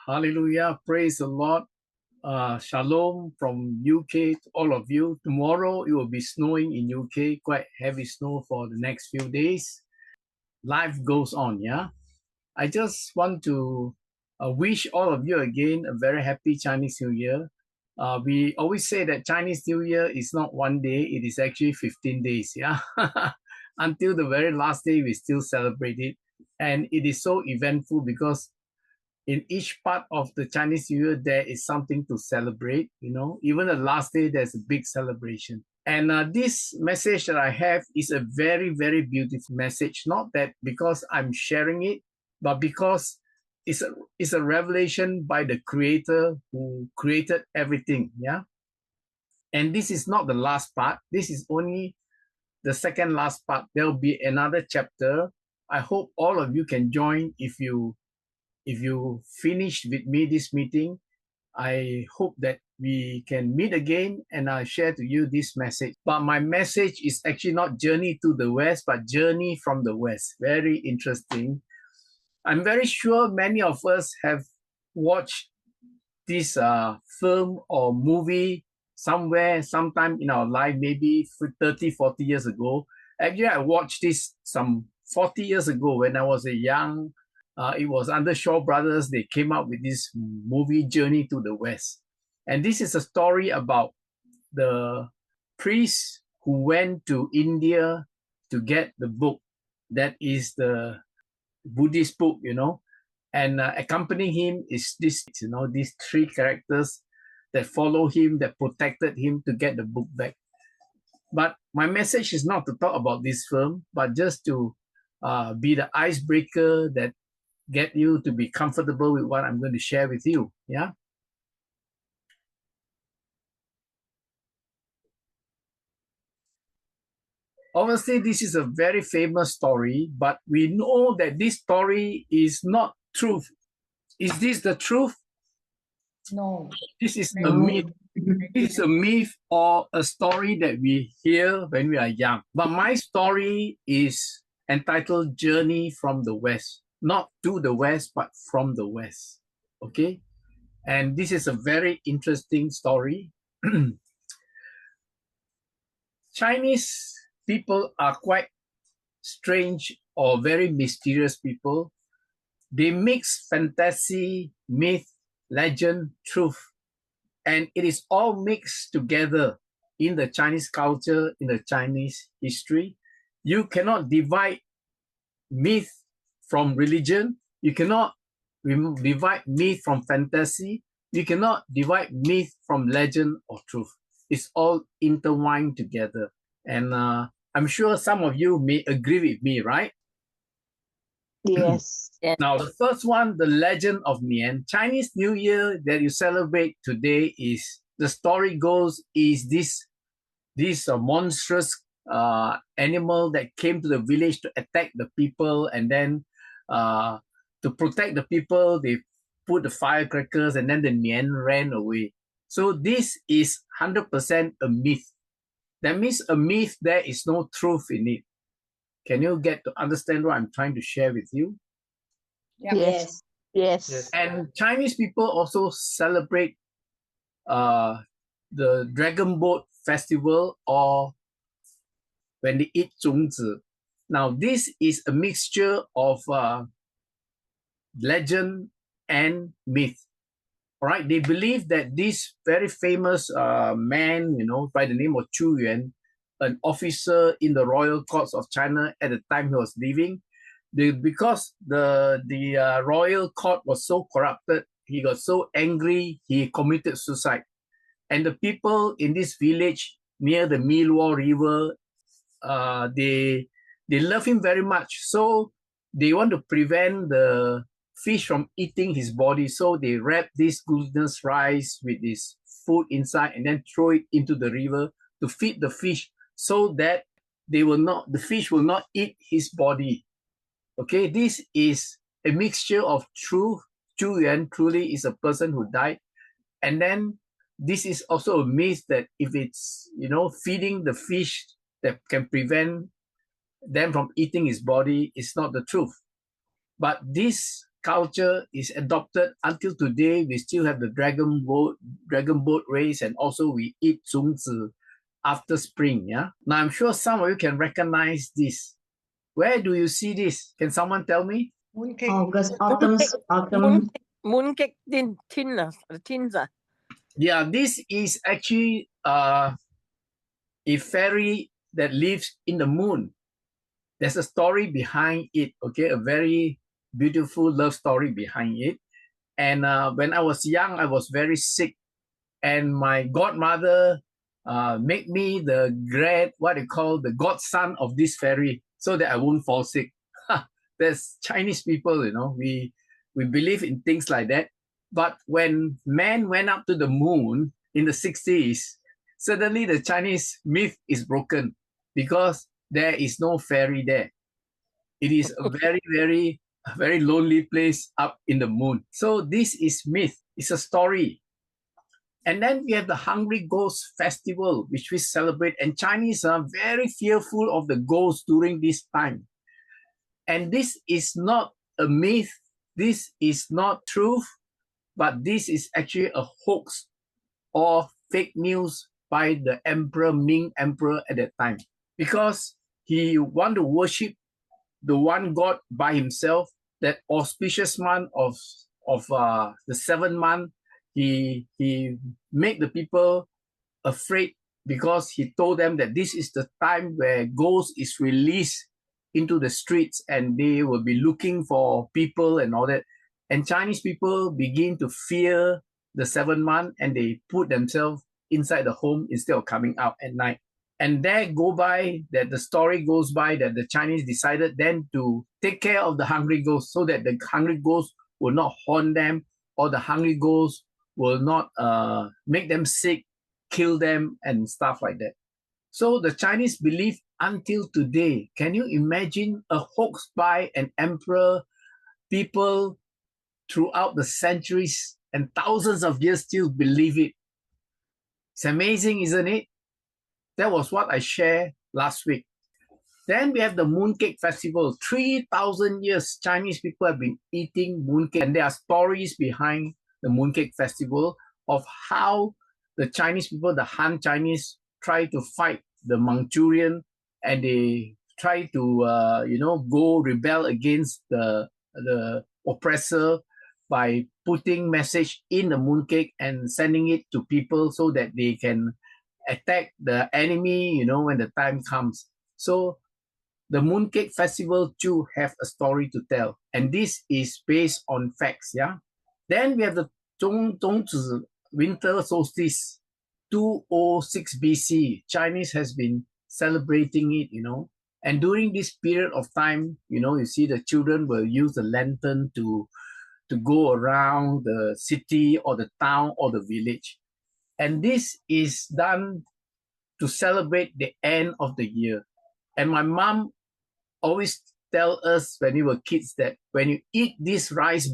Hallelujah. Praise the Lord. Shalom from UK to all of you. Tomorrow it will be snowing in UK, quite heavy snow for the next few days. Life goes on, yeah. I just want to wish all of you again a very happy Chinese New Year. We always say that Chinese New Year is not one day, it is actually 15 days, yeah. Until the very last day, we still celebrate it. And it is so eventful because in each part of the Chinese New Year, there is something to celebrate. Even the last day, there's a big celebration. And this message that I have is a very, very beautiful message. Not that because I'm sharing it, but because it's a revelation by the Creator who created everything. Yeah. And this is not the last part. This is only the second last part. There will be another chapter. I hope all of you can join if you finish with me this meeting. I hope that we can meet again and I'll share to you this message. But my message is actually not journey to the West, but journey from the West. Very interesting. I'm very sure many of us have watched this film or movie somewhere, sometime in our life, maybe 30, 40 years ago. Actually, I watched this some 40 years ago when I was a young. It was under Shaw Brothers. They came up with this movie, Journey to the West. And this is a story about the priest who went to India to get the book that is the Buddhist book, and accompanying him is these three characters that follow him, that protected him to get the book back. But my message is not to talk about this film, but just to be the icebreaker that get you to be comfortable with what I'm going to share with you. Yeah. Obviously, this is a very famous story, but we know that this story is not truth. Is this the truth? No. This is a myth. It's a myth or a story that we hear when we are young. But my story is entitled Journey from the West. Not to the West, but from the West. Okay? And this is a very interesting story. Chinese people are quite strange or very mysterious people. They mix fantasy, myth, legend, truth, and it is all mixed together in the Chinese culture, in the Chinese history. You cannot divide myth from religion. You cannot divide myth from fantasy. You cannot divide myth from legend or truth. It's all intertwined together. And I'm sure some of you may agree with me, right? Yes. Now, the first one, the legend of Nian. Chinese New Year that you celebrate today is, the story goes, is this monstrous animal that came to the village to attack the people, and then to protect the people, they put the firecrackers, and then the Nian ran away. So this is 100% a myth. That means a myth, there is no truth in it. Can you get to understand what I'm trying to share with you? Yes. Yes. And Chinese people also celebrate the Dragon Boat Festival, or when they eat 粽子. Now, this is a mixture of legend and myth. All right, they believe that this very famous man, by the name of Chu Yuan, an officer in the royal courts of China at the time he was living, because the royal court was so corrupted, he got so angry, he committed suicide. And the people in this village near the Miluo River, they love him very much. So they want to prevent the fish from eating his body. So they wrap this glutinous rice with this food inside and then throw it into the river to feed the fish, so that the fish will not eat his body. Okay, this is a mixture of truth. Chu Yuan truly is a person who died. And then this is also a myth that if it's, feeding the fish that can prevent them from eating his body, is not the truth. But this culture is adopted until today. We still have the dragon boat race, and also we eat 粽子 after spring. Yeah. Now I'm sure some of you can recognize this. Where do you see this? Can someone tell me? Mooncake. August, autumn. Mooncake tins. Yeah, this is actually a fairy that lives in the moon. There's a story behind it, okay? A very beautiful love story behind it. And when I was young, I was very sick. And my godmother made me the the godson of this fairy so that I won't fall sick. There's Chinese people, we believe in things like that. But when man went up to the moon in the 60s, suddenly the Chinese myth is broken because there is no fairy there. It is a very lonely place up in the moon. So this is myth. It's a story. And then we have the Hungry Ghost Festival, which we celebrate. And Chinese are very fearful of the ghosts during this time. And this is not a myth. This is not truth, but this is actually a hoax or fake news by the Emperor Ming Emperor at that time, because he want to worship the one God by himself. That auspicious month of the 7th month, he made the people afraid because he told them that this is the time where ghosts is released into the streets and they will be looking for people and all that. And Chinese people begin to fear the 7th month and they put themselves inside the home instead of coming out at night. And the story goes by that the Chinese decided then to take care of the hungry ghosts so that the hungry ghosts will not haunt them, or the hungry ghosts will not make them sick, kill them, and stuff like that. So the Chinese believe until today. Can you imagine a hoax by an emperor? People throughout the centuries and thousands of years still believe it. It's amazing, isn't it? That was what I shared last week. Then we have the Mooncake Festival. 3,000 years, Chinese people have been eating mooncake. And there are stories behind the Mooncake Festival of how the Chinese people, the Han Chinese, try to fight the Manchurian, and they try to, go rebel against the oppressor by putting message in the mooncake and sending it to people so that they can attack the enemy, when the time comes. So the Mooncake Festival too have a story to tell. And this is based on facts, yeah? Then we have the Zhongzi Winter Solstice, 206 BC. Chinese has been celebrating it, And during this period of time, you see the children will use the lantern to go around the city or the town or the village. And this is done to celebrate the end of the year. And my mom always tell us when we were kids that when you eat this glutinous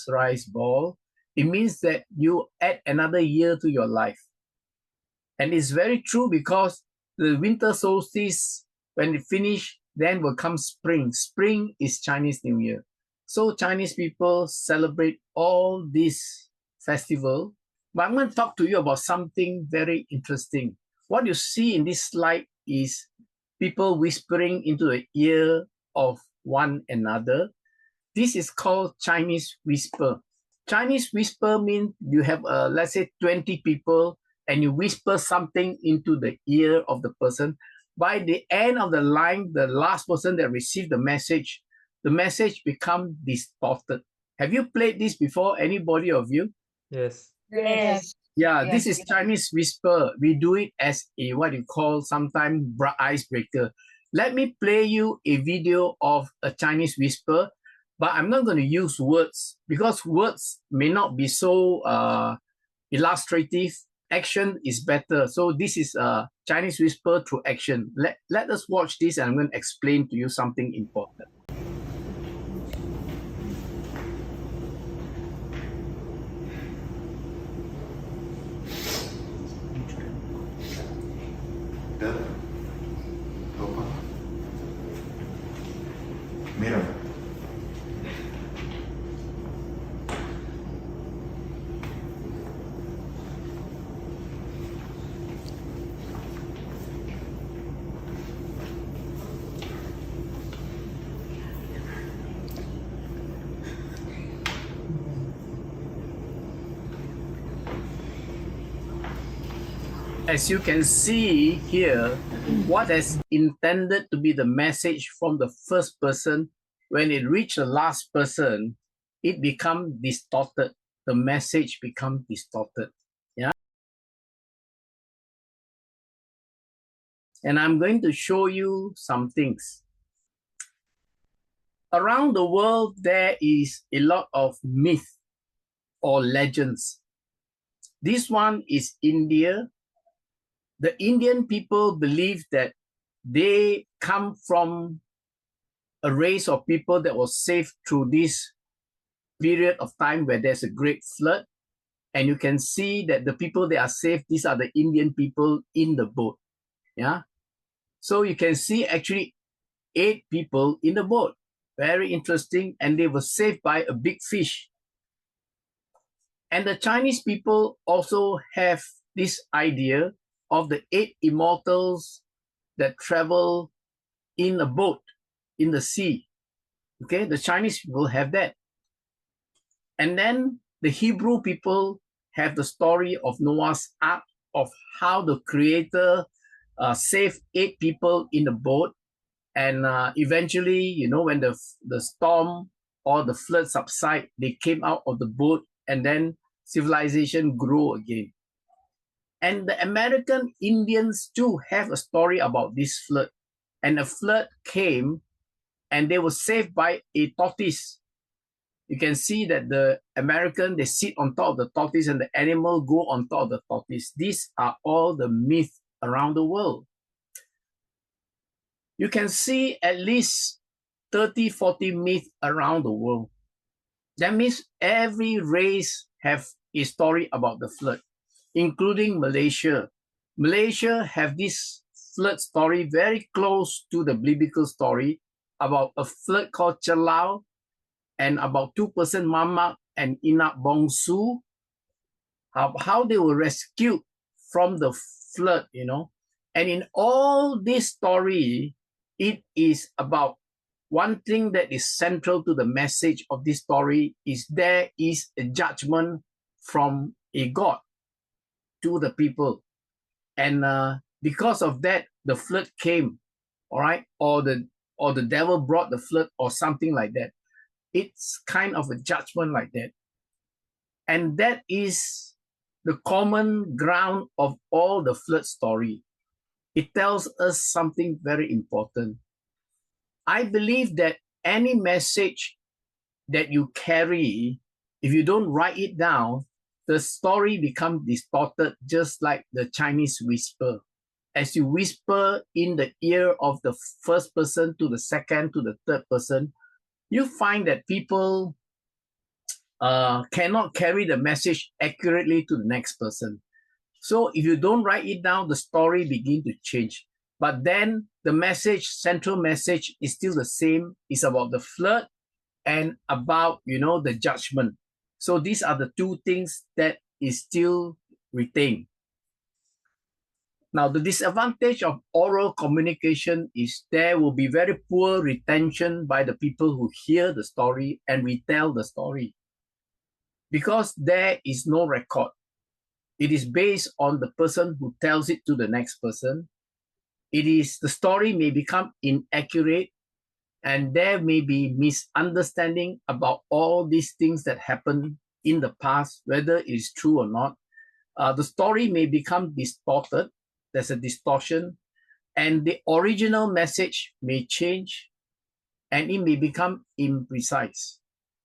rice ball, it means that you add another year to your life. And it's very true because the winter solstice, when it finish, then will come spring. Spring is Chinese New Year. So Chinese people celebrate all this festival. But I'm going to talk to you about something very interesting. What you see in this slide is people whispering into the ear of one another. This is called Chinese whisper. Chinese whisper means you have, let's say, 20 people and you whisper something into the ear of the person. By the end of the line, the last person that received the message becomes distorted. Have you played this before, anybody of you? Yes. Yes. Yeah, Yes. this is Chinese whisper. We do it as a, what you call sometimes icebreaker. Let me play you a video of a Chinese whisper, but I'm not going to use words because words may not be so illustrative. Action is better. So this is a Chinese whisper through action. Let us watch this and I'm going to explain to you something important. Mira, As you can see here, what is intended to be the message from the first person, when it reached the last person, it becomes distorted. The message becomes distorted. Yeah. And I'm going to show you some things. Around the world, there is a lot of myth or legends. This one is India. The Indian people believe that they come from a race of people that was saved through this period of time where there's a great flood. And you can see that the people that are saved, these are the Indian people in the boat. Yeah. So you can see actually 8 people in the boat. Very interesting. And they were saved by a big fish. And the Chinese people also have this idea of the 8 immortals that travel in a boat in the sea. Okay, the Chinese people have that. And then the Hebrew people have the story of Noah's Ark, of how the Creator saved 8 people in the boat. And eventually, you know, when the storm or the flood subside, they came out of the boat, and then civilization grew again. And the American Indians too have a story about this flood. And a flood came, and they were saved by a tortoise. You can see that the American, they sit on top of the tortoise, and the animal go on top of the tortoise. These are all the myths around the world. You can see at least 30, 40 myths around the world. That means every race have a story about the flood, including Malaysia. Malaysia have this flood story very close to the biblical story about a flood called Chelau, and about 2% Mamak and Inak Bongsu, how they were rescued from the flood, you know. And in all this story, it is about one thing that is central to the message of this story is there is a judgment from a God to the people. And because of that, the flood came, all right? Or the devil brought the flood or something like that. It's kind of a judgment like that. And that is the common ground of all the flood story. It tells us something very important. I believe that any message that you carry, if you don't write it down, the story becomes distorted, just like the Chinese whisper. As you whisper in the ear of the first person to the second to the third person, you find that people cannot carry the message accurately to the next person. So if you don't write it down, the story begins to change. But then the message, central message, is still the same. It's about the flood and about, you know, the judgment. So these are the two things that is still retained. Now, the disadvantage of oral communication is there will be very poor retention by the people who hear the story and retell the story, because there is no record. It is based on the person who tells it to the next person. The story may become inaccurate, and there may be misunderstanding about all these things that happened in the past, whether it is true or not. The story may become distorted. There's a distortion, and the original message may change, and it may become imprecise.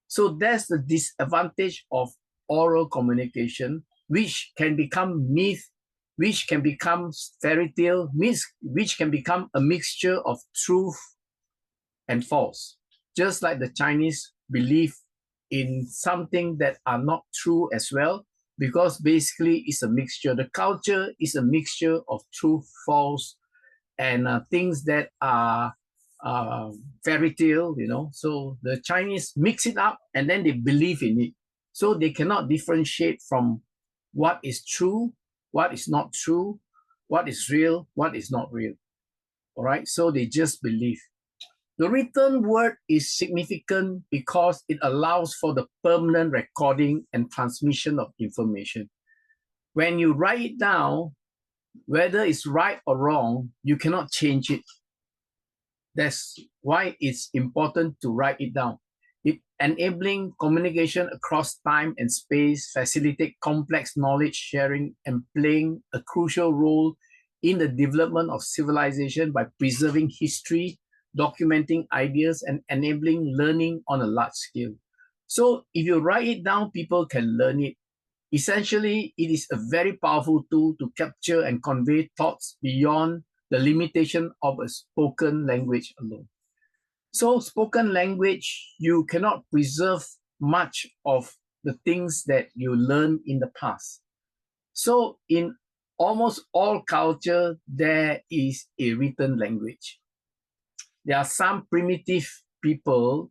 So that's the disadvantage of oral communication, which can become myth, which can become fairy tale, which can become a mixture of truth and false. Just like the Chinese believe in something that are not true as well, because basically it's a mixture. The culture is a mixture of truth, false, and things that are fairy tale, you know. So the Chinese mix it up and then they believe in it. So they cannot differentiate from what is true, what is not true, what is real, what is not real. All right, so they just believe. The written word is significant because it allows for the permanent recording and transmission of information. When you write it down, Whether it's right or wrong, you cannot change it. That's why it's important to write it down. It enabling communication across time and space, facilitate complex knowledge sharing, and playing a crucial role in the development of civilization by preserving history, documenting ideas, and enabling learning on a large scale. So if you write it down, people can learn it. Essentially, it is a very powerful tool to capture and convey thoughts beyond the limitation of a spoken language alone. So spoken language, you cannot preserve much of the things that you learned in the past. So in almost all culture, there is a written language. There are some primitive people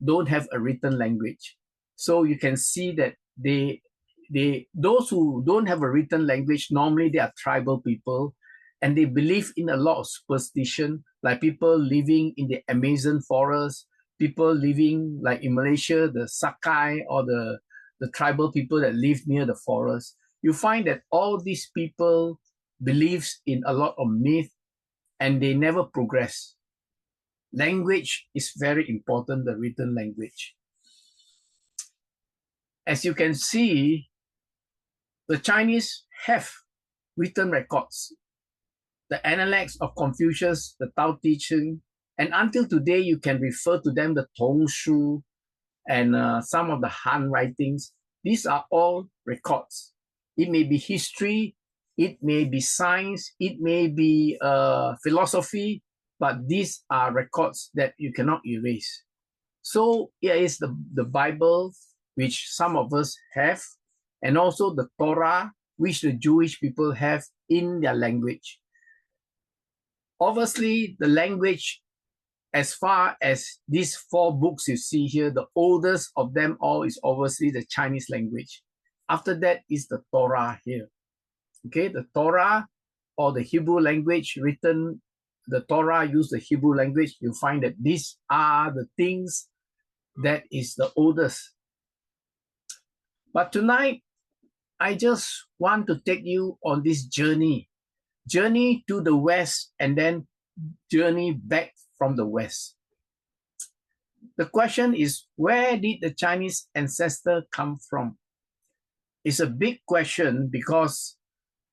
don't have a written language. So you can see that those who don't have a written language, normally they are tribal people, and they believe in a lot of superstition, like people living in the Amazon forest, people living like in Malaysia, the Sakai or the tribal people that live near the forest. You find that all these people believes in a lot of myth and they never progress. Language is very important, the written language. As you can see, the Chinese have written records. The Analects of Confucius, the Tao Te Ching, and until today you can refer to them, the Tong Shu, and some of the Han writings. These are all records. It may be history, it may be science, it may be philosophy, but these are records that you cannot erase. So here is the Bible, which some of us have, and also the Torah, which the Jewish people have in their language. Obviously, the language, as far as these 4 books you see here, the oldest of them all is obviously the Chinese language. After that is the Torah here. Okay, the Torah or the Hebrew language written, the Torah use the Hebrew language. You find that these are the things that is the oldest. But tonight, I just want to take you on this journey to the West and then journey back from the West. The question is, where did the Chinese ancestor come from? It's a big question because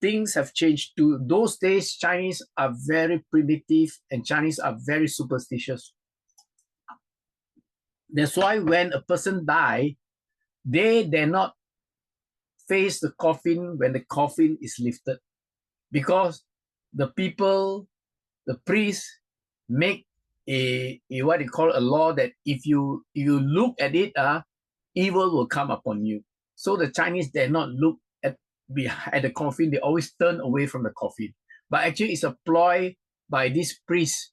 things have changed. To those days, Chinese are very primitive and Chinese are very superstitious. That's why when a person dies, they dare not face the coffin when the coffin is lifted, because the people, the priests, make a what you call a law that if you look at it, evil will come upon you. So the Chinese dare not look at the coffin. They always turn away from the coffin. But actually, it's a ploy by these priests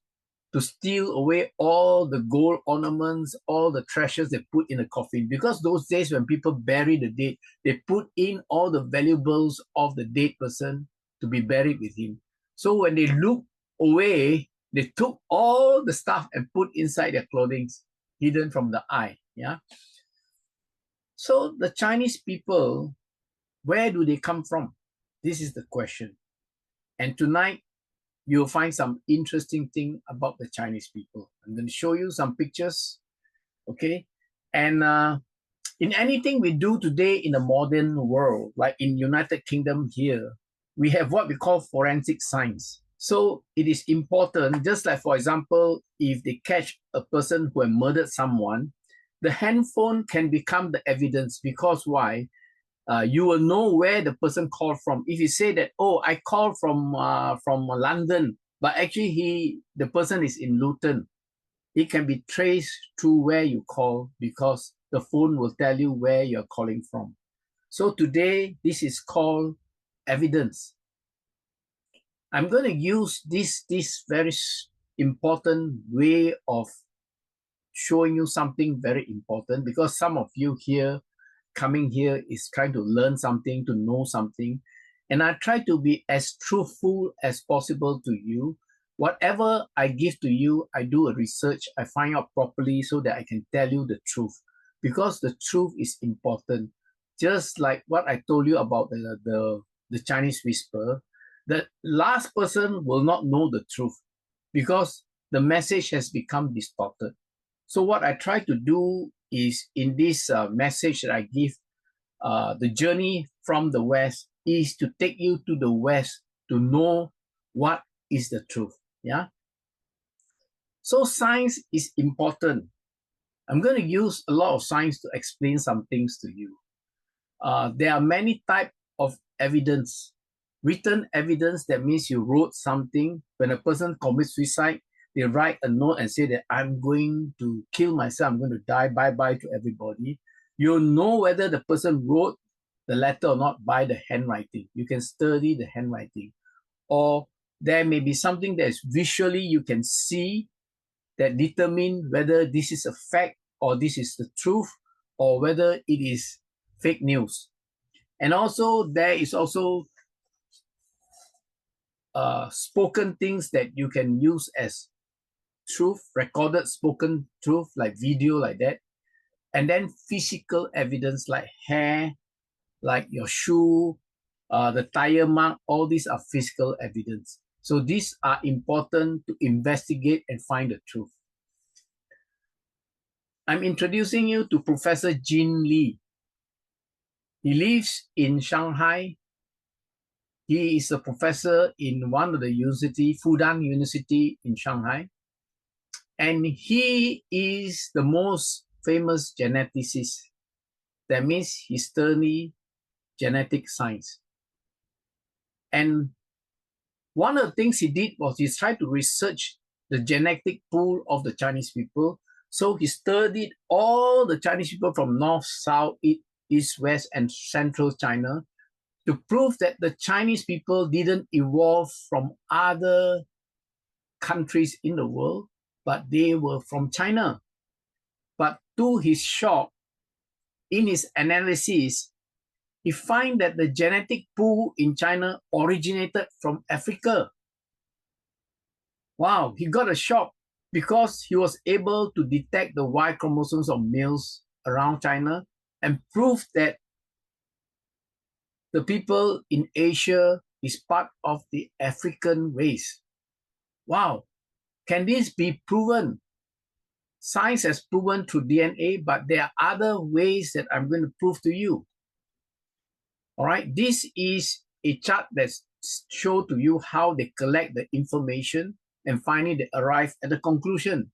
to steal away all the gold ornaments, all the treasures they put in the coffin. Because those days when people bury the dead, they put in all the valuables of the dead person to be buried with him. So when they look away, they took all the stuff and put inside their clothing, hidden from the eye. Yeah. So the Chinese people, where do they come from? This is the question. And tonight, you'll find some interesting thing about the Chinese people. I'm going to show you some pictures, okay? And in anything we do today in the modern world, like in United Kingdom here, we have what we call forensic science. So it is important, just like, for example, if they catch a person who has murdered someone, the handphone can become the evidence. Because why? You will know where the person called from. If you say that, oh, I called from London, but actually the person is in Luton, it can be traced through where you call, because the phone will tell you where you're calling from. So today, this is called evidence. I'm going to use this very important way of showing you something very important, because some of you here coming here is trying to learn something, to know something. And I try to be as truthful as possible to you. Whatever I give to you, I do a research, I find out properly so that I can tell you the truth. Because the truth is important. Just like what I told you about the Chinese whisper, the last person will not know the truth because the message has become distorted. So what I try to do is in this message that I give, the journey from the West is to take you to the West to know what is the truth. Yeah. So science is important. I'm going to use a lot of science to explain some things to you. There are many types of evidence. Written evidence, that means you wrote something. When a person commits suicide, they write a note and say that I'm going to kill myself, I'm going to die, bye-bye to everybody. You'll know whether the person wrote the letter or not by the handwriting. You can study the handwriting. Or there may be something that is visually you can see that determine whether this is a fact or this is the truth or whether it is fake news. And also there is also spoken things that you can use as truth, recorded spoken truth, like video, like that. And then physical evidence like hair, like your shoe, the tire mark, all these are physical evidence. So these are important to investigate and find the truth. I'm introducing you to Professor Jin Lee. He lives in Shanghai. He is a professor in one of the university, Fudan University in Shanghai. And he is the most famous geneticist. That means he studied genetic science. And one of the things he did was he tried to research the genetic pool of the Chinese people. So he studied all the Chinese people from north, south, east, west, and central China to prove that the Chinese people didn't evolve from other countries in the world, but they were from China. But to his shock, in his analysis, he finds that the genetic pool in China originated from Africa. Wow, he got a shock because he was able to detect the Y chromosomes of males around China and prove that the people in Asia is part of the African race. Wow, can this be proven? Science has proven through DNA, but there are other ways that I'm going to prove to you. All right, this is a chart that shows to you how they collect the information and finally they arrive at the conclusion.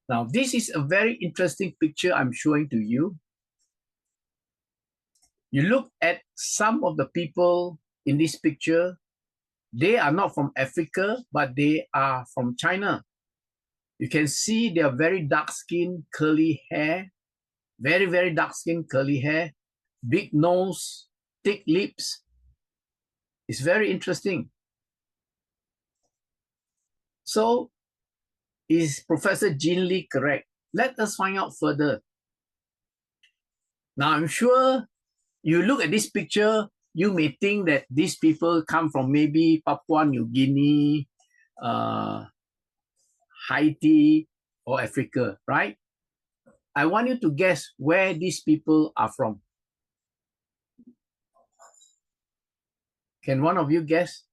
Now, this is a very interesting picture I'm showing to you. You look at some of the people in this picture, they are not from Africa, but they are from China. You can see they are very dark skin, curly hair, very, very dark skin, curly hair, big nose, thick lips. It's very interesting. So, is Professor Jin Lee correct? Let us find out further. Now, I'm sure you look at this picture, you may think that these people come from maybe Papua New Guinea, Haiti, or Africa, right? I want you to guess where these people are from. Can one of you guess?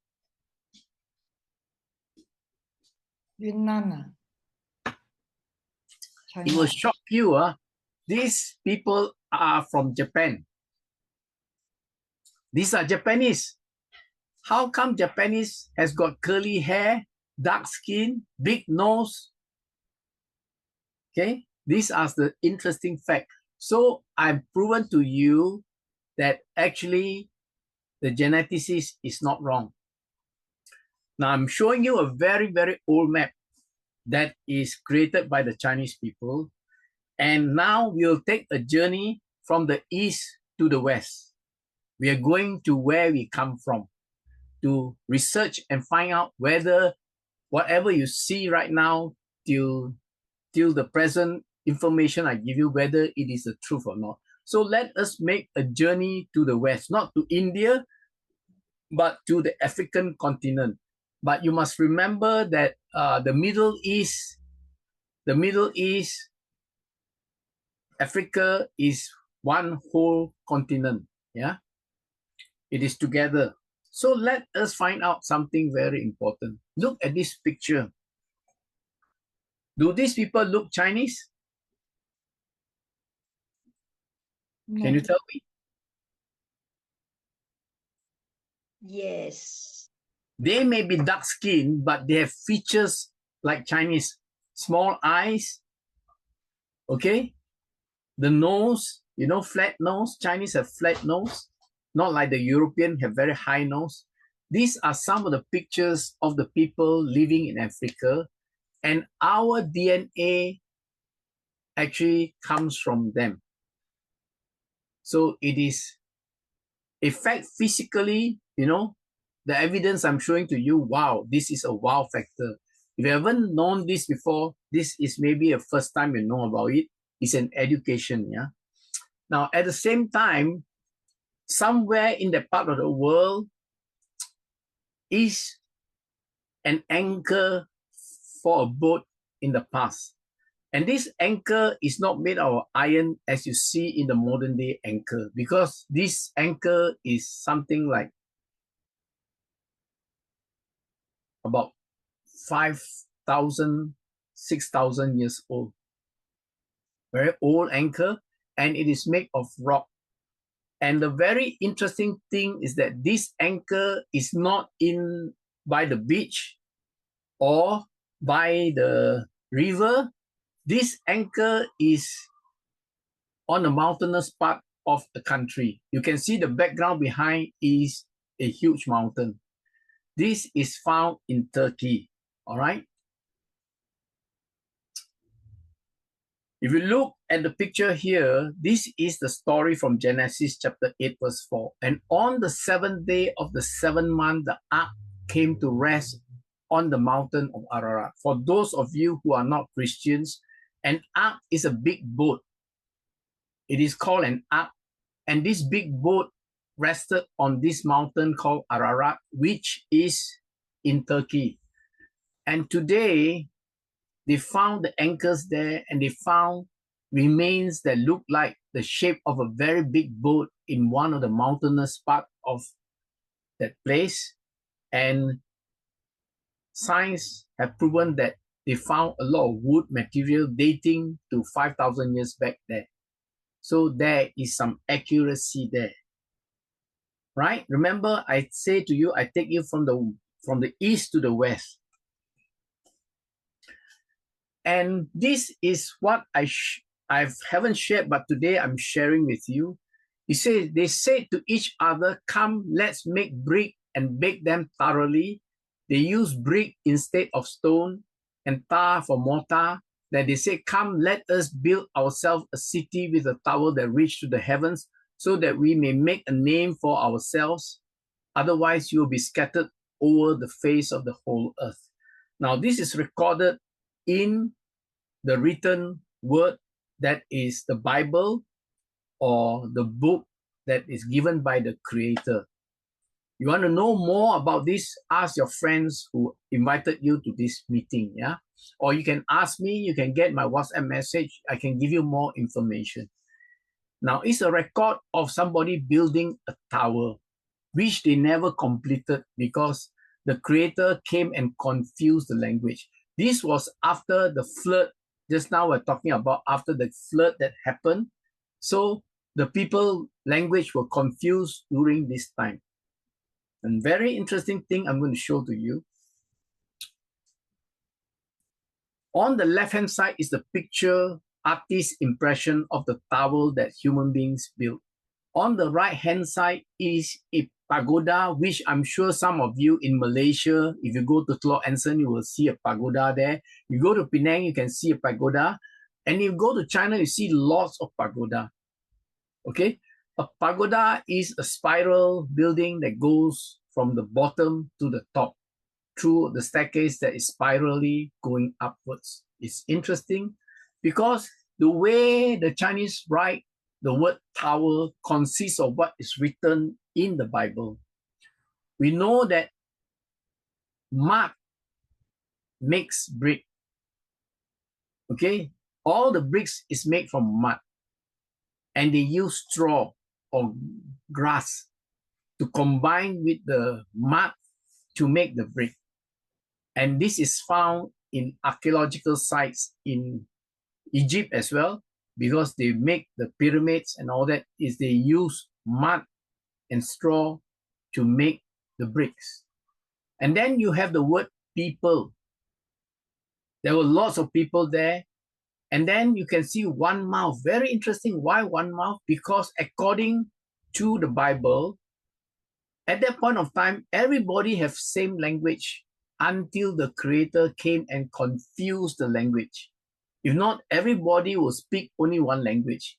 Vietnam. It will shock you. These people are from Japan. These are Japanese. How come Japanese has got curly hair, dark skin, big nose? Okay, these are the interesting facts. So I've proven to you that actually the geneticist is not wrong. Now I'm showing you a very, very old map that is created by the Chinese people. And now we'll take a journey from the east to the west. We are going to where we come from to research and find out whether whatever you see right now till the present information I give you, whether it is the truth or not. So let us make a journey to the west, not to India, but to the African continent. But you must remember that the Middle East, Africa is one whole continent. Yeah, it is together. So let us find out something very important. Look at this picture. Do these people look Chinese? No. Can you tell me? Yes. They may be dark skinned, but they have features like Chinese. Small eyes, okay? The nose, you know, flat nose. Chinese have flat nose, not like the European have very high nose. These are some of the pictures of the people living in Africa, and our DNA actually comes from them. So it is a fact physically, you know, the evidence I'm showing to you, wow, this is a wow factor. If you haven't known this before, this is maybe a first time you know about it. It's an education, yeah. Now, at the same time, somewhere in that part of the world is an anchor for a boat in the past. And this anchor is not made out of iron as you see in the modern day anchor, because this anchor is something like about 5,000, 6,000 years old. Very old anchor, and it is made of rock. And the very interesting thing is that this anchor is not in by the beach or by the river. This anchor is on the mountainous part of the country. You can see the background behind is a huge mountain. This is found in Turkey, all right? If you look at the picture here, this is the story from Genesis chapter 8, verse 4. And on the seventh day of the seventh month, the ark came to rest on the mountain of Ararat. For those of you who are not Christians, an ark is a big boat. It is called an ark. And this big boat rested on this mountain called Ararat, which is in Turkey. And today, they found the anchors there, and they found remains that look like the shape of a very big boat in one of the mountainous part of that place. And science have proven that they found a lot of wood material dating to 5,000 years back there. So there is some accuracy there, right? Remember, I say to you, I take you from the east to the west. And this is what I haven't shared, but today I'm sharing with you. They said to each other, come, let's make brick and bake them thoroughly. They use brick instead of stone and tar for mortar. Then they say, come, let us build ourselves a city with a tower that reaches to the heavens, so that we may make a name for ourselves. Otherwise, you will be scattered over the face of the whole earth. Now, this is recorded in the written word, that is the Bible, or the book that is given by the Creator. You want to know more about this, ask your friends who invited you to this meeting, yeah? Or you can ask me, you can get my WhatsApp message, I can give you more information. Now, it's a record of somebody building a tower, which they never completed because the Creator came and confused the language. This was after the flood. Just now we're talking about after the flood that happened. So the people language were confused during this time. And very interesting thing I'm going to show to you. On the left-hand side is the picture, artist's impression of the tower that human beings built. On the right-hand side is a pagoda, which I'm sure some of you in Malaysia, if you go to Teluk Anson, you will see a pagoda there. You go to Penang, you can see a pagoda. And if you go to China, you see lots of pagoda. Okay? A pagoda is a spiral building that goes from the bottom to the top through the staircase that is spirally going upwards. It's interesting because the way the Chinese write the word tower consists of what is written in the Bible. We know that mud makes brick. Okay? All the bricks is made from mud. And they use straw or grass to combine with the mud to make the brick. And this is found in archaeological sites in Egypt as well, because they make the pyramids and all that, is they use mud and straw to make the bricks. And then you have the word people. There were lots of people there. And then you can see one mouth. Very interesting. Why one mouth? Because according to the Bible, at that point of time, everybody have same language until the Creator came and confused the language. If not, everybody will speak only one language.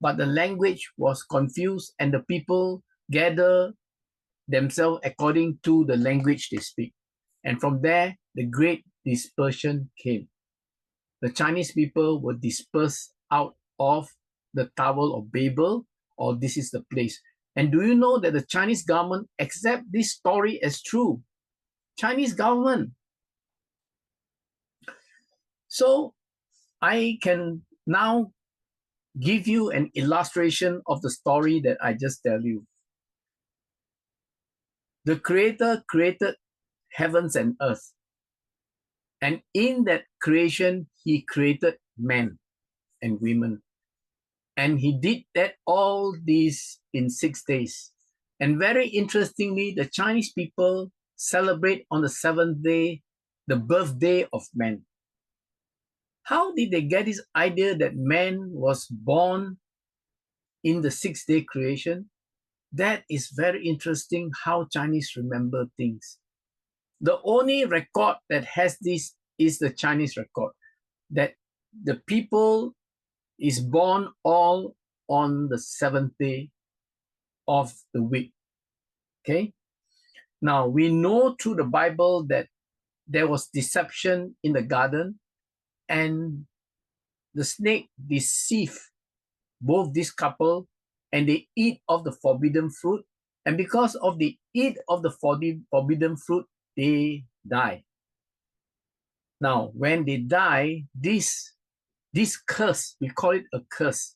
But the language was confused and the people gather themselves according to the language they speak. And from there, the great dispersion came. The Chinese people were dispersed out of the Tower of Babel, or this is the place. And do you know that the Chinese government accept this story as true? Chinese government. So I can now give you an illustration of the story that I just tell you. The Creator created heavens and earth. And in that creation, he created men and women. And he did that all these in 6 days. And very interestingly, the Chinese people celebrate on the 7th day the birthday of man. How did they get this idea that man was born in the 6-day creation? That is very interesting how Chinese remember things. The only record that has this is the Chinese record, that the people is born all on the 7th day of the week. Okay. Now we know through the Bible that there was deception in the garden, and the snake deceived both this couple, and they eat of the forbidden fruit. And because of the eat of the forbidden fruit, they die. Now, when they die, this curse, we call it a curse.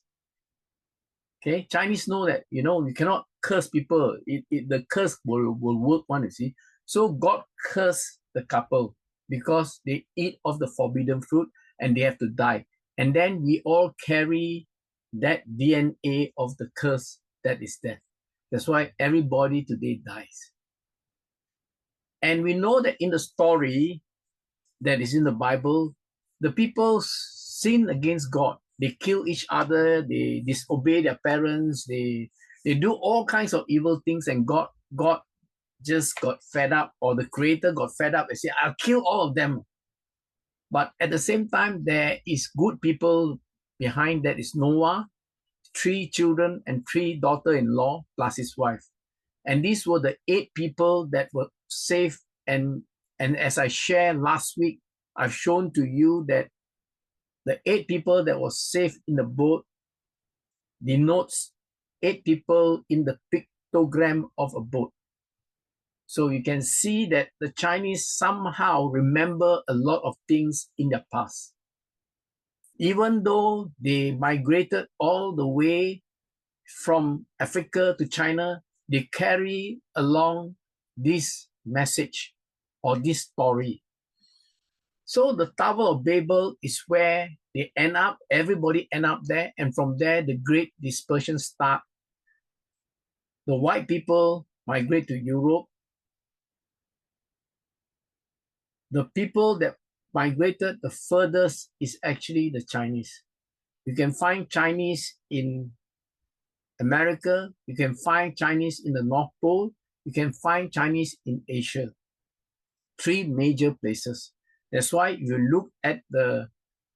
Okay, Chinese know that, you cannot curse people. The curse will work one, you see. So God cursed the couple because they eat of the forbidden fruit and they have to die. And then we all carry that DNA of the curse that is death. That's why everybody today dies. And we know that in the story that is in the Bible, the people sin against God. They kill each other, they disobey their parents, they do all kinds of evil things, and God just got fed up, or the Creator got fed up and said, I'll kill all of them. But at the same time, there is good people behind. That is Noah, 3 children and 3 daughters-in-law plus his wife. And these were the 8 people that were saved. And as I shared last week, I've shown to you that the 8 people that was saved in the boat denotes 8 people in the pictogram of a boat. So you can see that the Chinese somehow remember a lot of things in their past. Even though they migrated all the way from Africa to China, they carry along this message or this story. So the Tower of Babel is where they end up, everybody end up there, and from there the great dispersion start. The white people migrate to Europe. The people that migrated the furthest is actually the Chinese. You can find Chinese in America, you can find Chinese in the North Pole, you can find Chinese in Asia. 3 major places. That's why if you look at the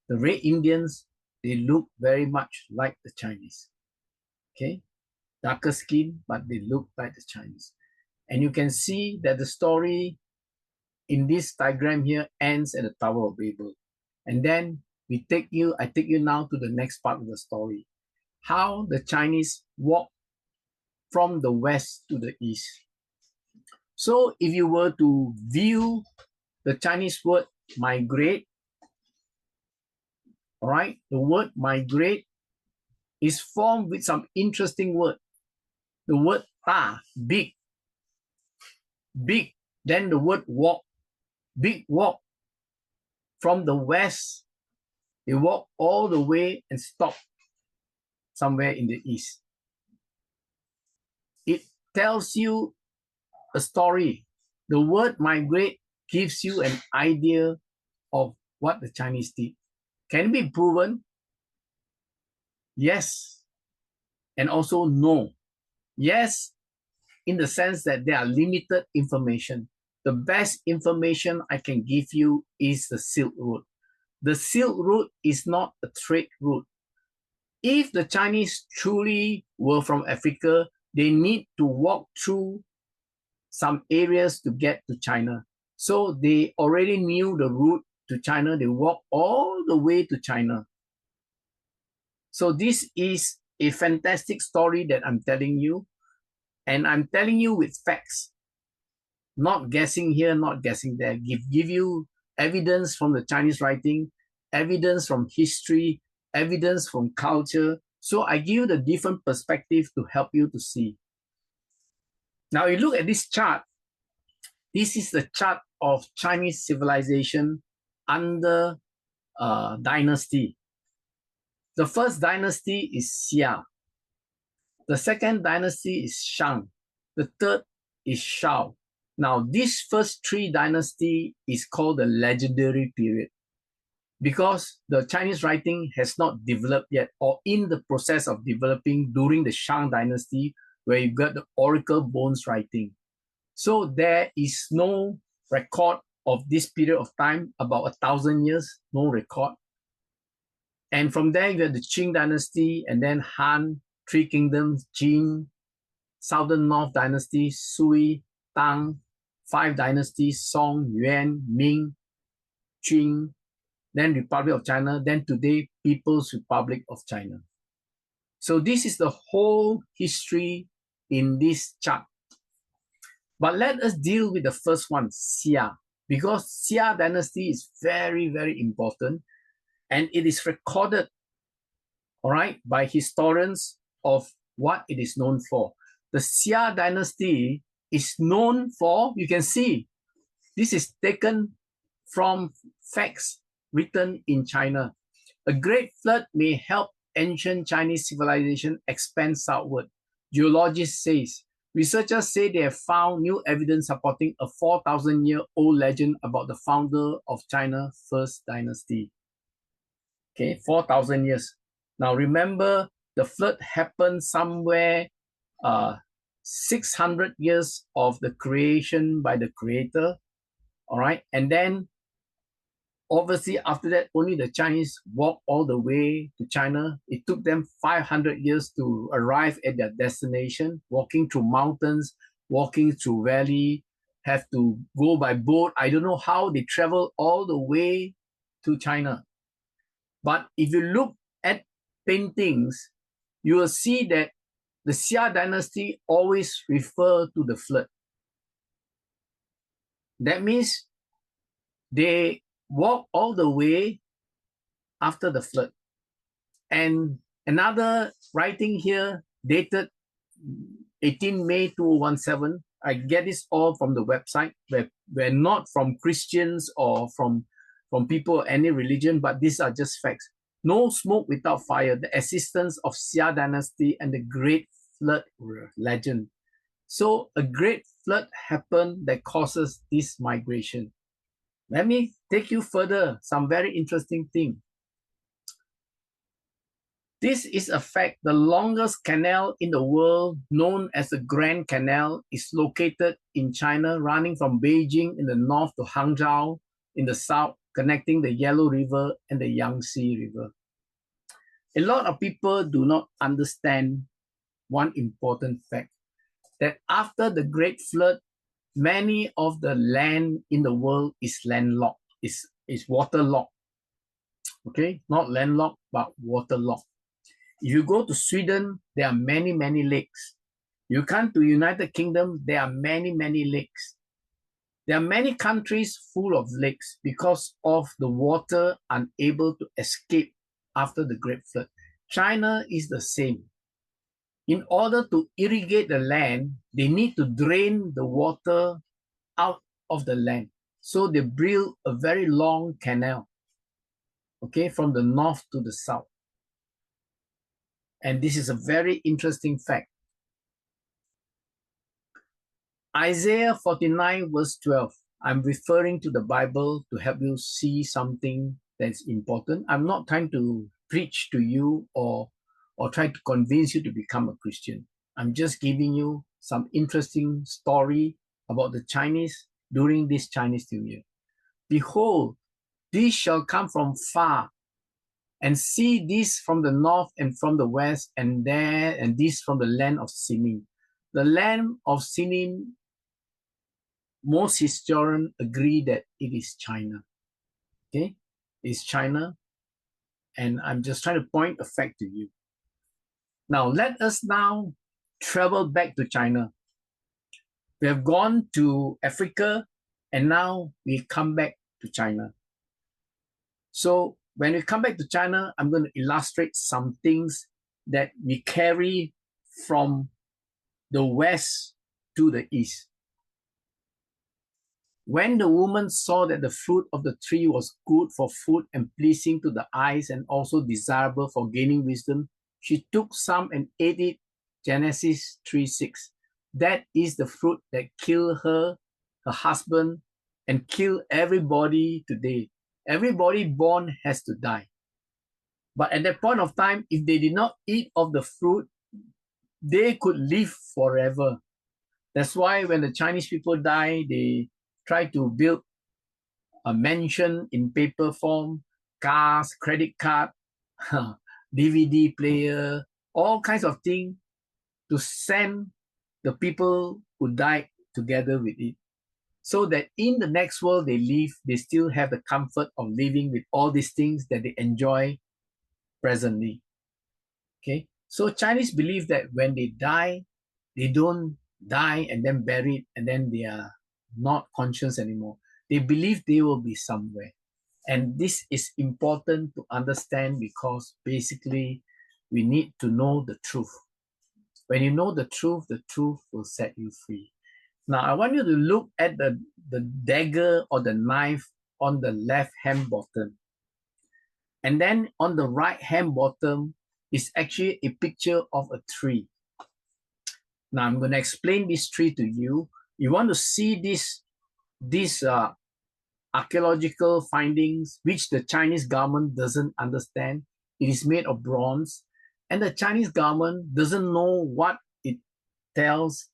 Red Indians, they look very much like the Chinese. Okay, darker skin, but they look like the Chinese. And you can see that the story in this diagram here ends at the Tower of Babel. And then I take you now to the next part of the story. How the Chinese walked from the west to the east. So if you were to view the Chinese word migrate, all right, the word migrate is formed with some interesting word. The word ta, big, Big, then the word walk, big walk. From the west, they walk all the way and stop somewhere in the east. It tells you a story. The word migrate gives you an idea of what the Chinese did. Can it be proven? Yes, and also no. Yes, in the sense that there are limited information. The best information I can give you is the Silk Road. The Silk Road is not a trade route. If the Chinese truly were from Africa, they need to walk through some areas to get to China. So they already knew the route to China. They walked all the way to China. So this is a fantastic story that I'm telling you. And I'm telling you with facts, not guessing here, not guessing there. Give you evidence from the Chinese writing, evidence from history, evidence from culture. So I give you the different perspective to help you to see. Now you look at this chart. This is the chart of Chinese civilization under dynasty. The first dynasty is Xia. The second dynasty is Shang. The third is Shao. Now, this first three dynasty is called the legendary period because the Chinese writing has not developed yet or in the process of developing during the Shang dynasty where you got the oracle bones writing. So there is no record of this period of time, about 1,000 years, no record. And from there, you have the Qing dynasty and then Han, Three Kingdoms, Jin, Southern North dynasty, Sui, Tang, five dynasties, Song, Yuan, Ming, Qing, then Republic of China, then today, People's Republic of China. So this is the whole history in this chart. But let us deal with the first one, Xia, because Xia dynasty is very, very important and it is recorded, all right, by historians of what it is known for. The Xia dynasty is known for, you can see, this is taken from facts written in China. A great flood may help ancient Chinese civilization expand southward. Geologists say, researchers say they have found new evidence supporting a 4,000-year-old legend about the founder of China's first dynasty. Okay, 4,000 years. Now remember, the flood happened somewhere 600 years of the creation by the creator, all right? And then obviously after that, only the Chinese walked all the way to China. It took them 500 years to arrive at their destination, walking through mountains, walking through valley, have to go by boat. I don't know how they travel all the way to China. But if you look at paintings, you will see that the Xia dynasty always refer to the flood. That means they walk all the way after the flood. And another writing here dated 18 May 2017, I get this all from the website, where not from Christians or from people of any religion, but these are just facts. No smoke without fire, the existence of Xia dynasty and the Great Flood legend. So a great flood happened that causes this migration. Let me take you further, some very interesting thing. This is a fact. The longest canal in the world, known as the Grand Canal, is located in China, running from Beijing in the north to Hangzhou in the south, connecting the Yellow River and the Yangtze River. A lot of people do not understand one important fact, that after the Great Flood, many of the land in the world is landlocked, is waterlogged. Okay, not landlocked, but waterlogged. If you go to Sweden, there are many, many lakes. You come to United Kingdom, there are many, many lakes. There are many countries full of lakes because of the water unable to escape after the Great Flood. China is the same. In order to irrigate the land, they need to drain the water out of the land. So they built a very long canal, okay, from the north to the south. And this is a very interesting fact. Isaiah 49 verse 12. I'm referring to the Bible to help you see something that's important. I'm not trying to preach to you or try to convince you to become a Christian. I'm just giving you some interesting story about the Chinese during this Chinese New Year. Behold, these shall come from far, and see this from the north and from the west, and there and this from the land of Sinim. The land of Sinim, most historians agree that it is China. Okay, it's China, and I'm just trying to point a fact to you. Now let us now travel back to China. We have gone to Africa, and now we come back to China. So when we come back to China, I'm going to illustrate some things that we carry from the west to the east. When the woman saw that the fruit of the tree was good for food and pleasing to the eyes and also desirable for gaining wisdom, she took some and ate it. Genesis 3:6. That is the fruit that killed her husband, and killed everybody today. Everybody born has to die. But at that point of time, if they did not eat of the fruit, they could live forever. That's why when the Chinese people die, they try to build a mansion in paper form, cars, credit card, DVD player, all kinds of things to send the people who died together with it. So that in the next world they live, they still have the comfort of living with all these things that they enjoy presently. Okay, so Chinese believe that when they die, they don't die and then buried and then they are not conscious anymore. They believe they will be somewhere. And this is important to understand because basically we need to know the truth. When you know the truth will set you free. Now, I want you to look at the dagger or the knife on the left hand bottom. And then on the right hand bottom is actually a picture of a tree. Now, I'm going to explain this tree to you. You want to see this archaeological findings, which the Chinese government doesn't understand. It is made of bronze. And the Chinese government doesn't know what it tells.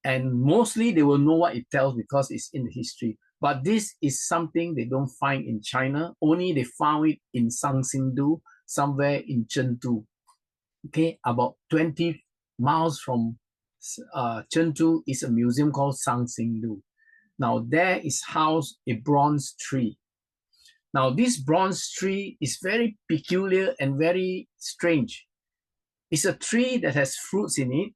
And mostly they will know what it tells because it's in the history. But this is something they don't find in China. Only they found it in Sangxingdu, somewhere in Chengdu. Okay, about 20 miles from Chengdu is a museum called Sangxingdu. Now there is housed a bronze tree. Now this bronze tree is very peculiar and very strange. It's a tree that has fruits in it.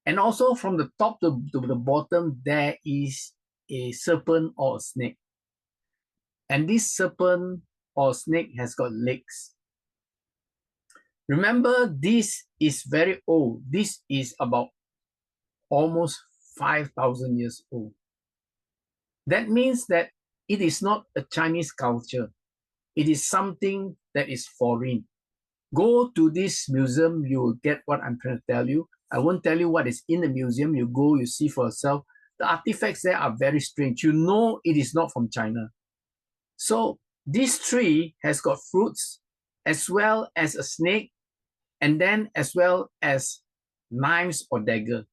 And also from the top to the bottom, there is a serpent or a snake. And this serpent or snake has got legs. Remember, this is very old. This is about almost 5,000 years old. That means that it is not a Chinese culture. It is something that is foreign. Go to this museum, you will get what I'm trying to tell you. I won't tell you what is in the museum. You go, you see for yourself. The artifacts there are very strange. You know it is not from China. So this tree has got fruits as well as a snake, and then as well as knives or dagger.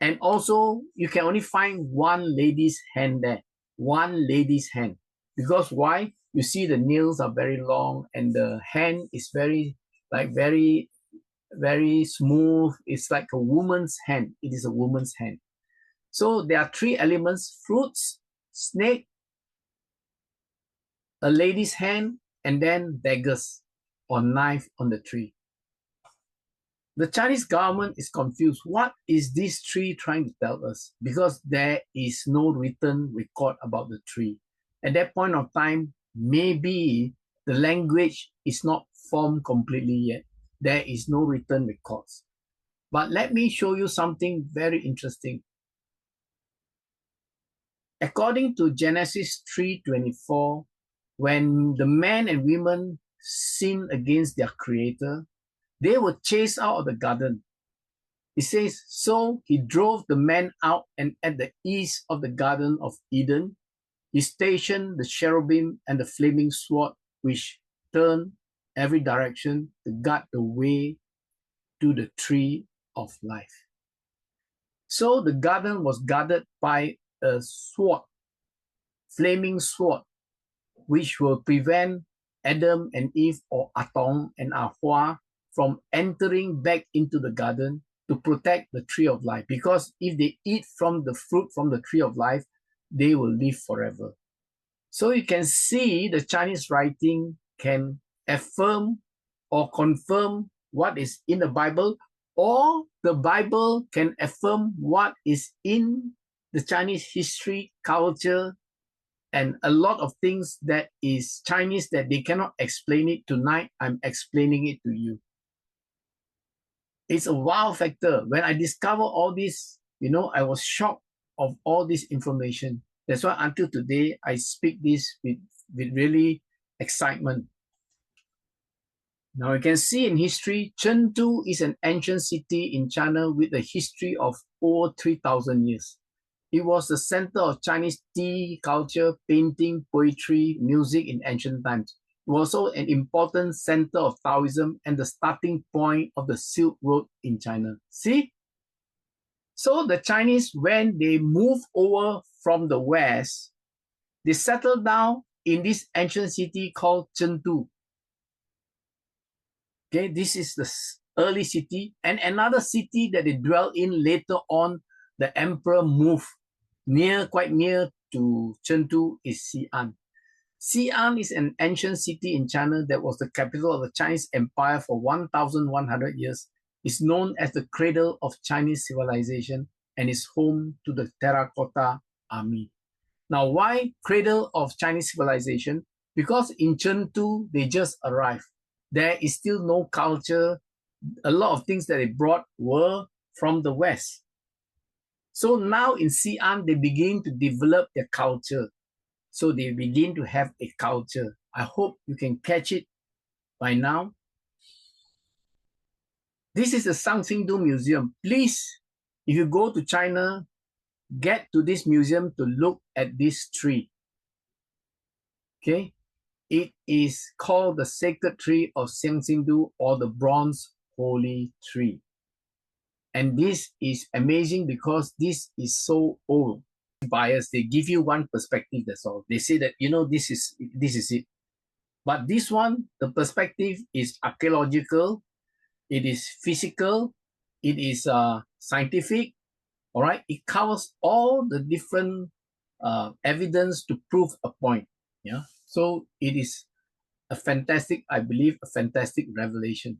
And also, you can only find one lady's hand there. One lady's hand. Because why? You see the nails are very long and the hand is very smooth. It's like a woman's hand. It is a woman's hand. So there are three elements: fruits, snake, a lady's hand, and then daggers or knife on the tree. The Chinese government is confused. What is this tree trying to tell us? Because there is no written record about the tree. At that point of time, maybe the language is not formed completely yet. There is no written records. But let me show you something very interesting. According to Genesis 3:24, when the men and women sinned against their creator, they were chased out of the garden. It says, so he drove the men out, and at the east of the Garden of Eden, he stationed the cherubim and the flaming sword, which turned every direction to guard the way to the tree of life. So the garden was guarded by a sword, flaming sword, which will prevent Adam and Eve, or Atong and Ahua, from entering back into the garden to protect the tree of life. Because if they eat from the fruit from the tree of life, they will live forever. So you can see the Chinese writing can affirm or confirm what is in the Bible, or the Bible can affirm what is in the Chinese history, culture, and a lot of things that is Chinese that they cannot explain it. Tonight, I'm explaining it to you. It's a wow factor. When I discovered all this, I was shocked of all this information. That's why until today, I speak this with really excitement. Now you can see in history, Chengdu is an ancient city in China with a history of over 3,000 years. It was the center of Chinese tea culture, painting, poetry, music in ancient times. It was also an important center of Taoism and the starting point of the Silk Road in China. See? So the Chinese, when they moved over from the west, they settled down in this ancient city called Chengdu. Okay, this is the early city. And another city that they dwell in later on, the emperor moved quite near to Chengdu, is Xi'an. Xi'an is an ancient city in China that was the capital of the Chinese Empire for 1,100 years. It's known as the cradle of Chinese civilization and is home to the Terracotta Army. Now, why cradle of Chinese civilization? Because in Chengdu, they just arrived. There is still no culture. A lot of things that they brought were from the West. So now in Xi'an, they begin to develop their culture. So they begin to have a culture. I hope you can catch it by now. This is the Shangxingdu Museum. Please, if you go to China, get to this museum to look at this tree. Okay? It is called the Sacred Tree of Shangxingdu, or the Bronze Holy Tree. And this is amazing because this is so old. Bias, they give you one perspective, that's all. They say that, this is it. But this one, the perspective is archaeological, it is physical, it is scientific, all right? It covers all the different evidence to prove a point, yeah? So it is a fantastic, I believe, a fantastic revelation.